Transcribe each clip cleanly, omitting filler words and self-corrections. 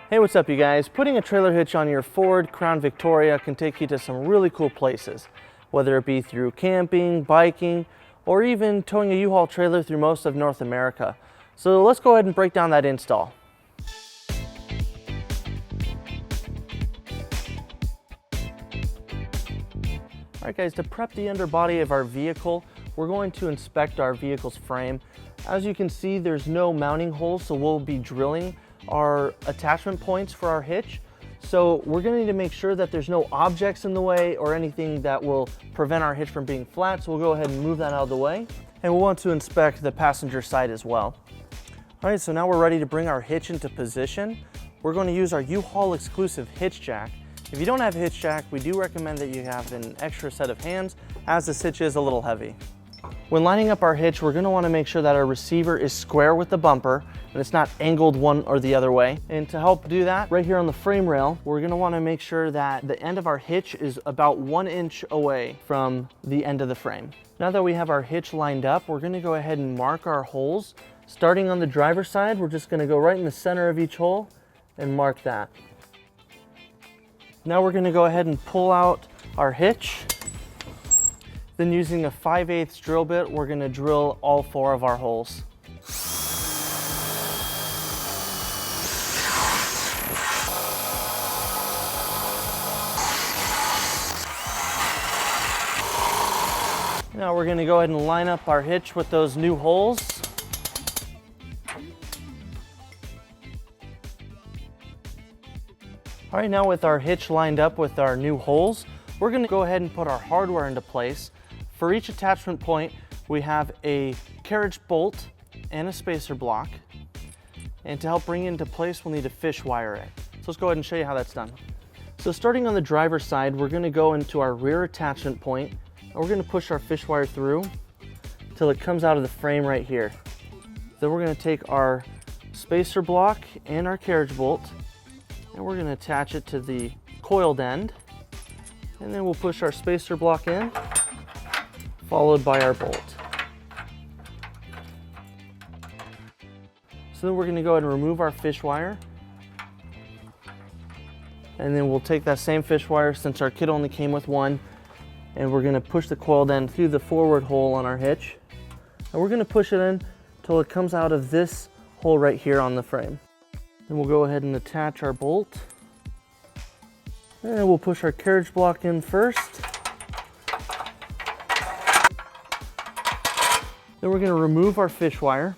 Hey, what's up you guys? Putting a trailer hitch on your Ford Crown Victoria can take you to some really cool places, whether it be through camping, biking, or even towing a U-Haul trailer through most of North America. So let's go ahead and break down that install. Alright guys, to prep the underbody of our vehicle, we're going to inspect our vehicle's frame. As you can see, there's no mounting holes, so we'll be drilling our attachment points for our hitch. So we're going to need to make sure that there's no objects in the way or anything that will prevent our hitch from being flat. So we'll go ahead and move that out of the way. And we'll want to inspect the passenger side as well. All right, so now we're ready to bring our hitch into position. We're going to use our U-Haul exclusive hitch jack. If you don't have a hitch jack, we do recommend that you have an extra set of hands, as this hitch is a little heavy. When lining up our hitch, we're going to want to make sure that our receiver is square with the bumper and it's not angled one or the other way. And to help do that, right here on the frame rail, we're going to want to make sure that the end of our hitch is about 1 inch away from the end of the frame. Now that we have our hitch lined up, we're going to go ahead and mark our holes. Starting on the driver's side, we're just going to go right in the center of each hole and mark that. Now we're going to go ahead and pull out our hitch. Then using a 5/8 drill bit, we're going to drill all 4 of our holes. Now we're going to go ahead and line up our hitch with those new holes. All right, now with our hitch lined up with our new holes, we're going to go ahead and put our hardware into place. For each attachment point, we have a carriage bolt and a spacer block. And to help bring it into place, we'll need to fish wire it. So let's go ahead and show you how that's done. So starting on the driver's side, we're going to go into our rear attachment point, and we're going to push our fish wire through till it comes out of the frame right here. Then we're going to take our spacer block and our carriage bolt, and we're going to attach it to the coiled end. And then we'll push our spacer block in, followed by our bolt. So then we're going to go ahead and remove our fish wire. And then we'll take that same fish wire, since our kit only came with one, and we're going to push the coiled end through the forward hole on our hitch. And we're going to push it in until it comes out of this hole right here on the frame. Then we'll go ahead and attach our bolt. And we'll push our carriage block in first. Then we're going to remove our fish wire.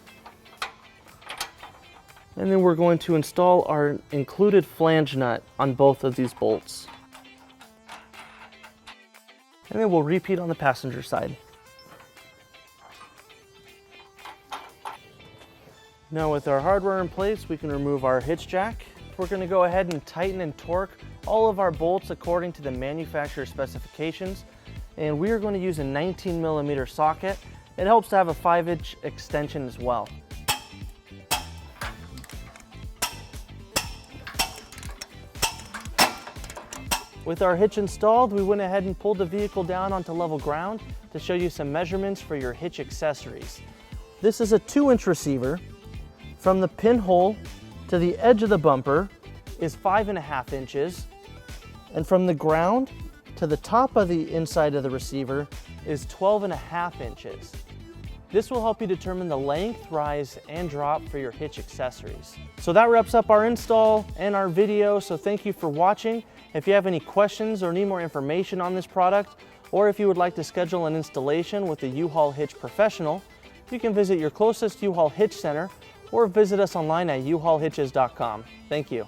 And then we're going to install our included flange nut on both of these bolts. And then we'll repeat on the passenger side. Now with our hardware in place, we can remove our hitch jack. We're going to go ahead and tighten and torque all of our bolts according to the manufacturer specifications. And we are going to use a 19mm socket. It helps to have a 5-inch extension as well. With our hitch installed, we went ahead and pulled the vehicle down onto level ground to show you some measurements for your hitch accessories. This is a 2-inch receiver. From the pinhole to the edge of the bumper is 5.5 inches, and from the ground to the top of the inside of the receiver is 12.5 inches. This will help you determine the length, rise, and drop for your hitch accessories. So that wraps up our install and our video, so thank you for watching. If you have any questions or need more information on this product, or if you would like to schedule an installation with a U-Haul Hitch professional, you can visit your closest U-Haul Hitch center or visit us online at uhaulhitches.com. Thank you.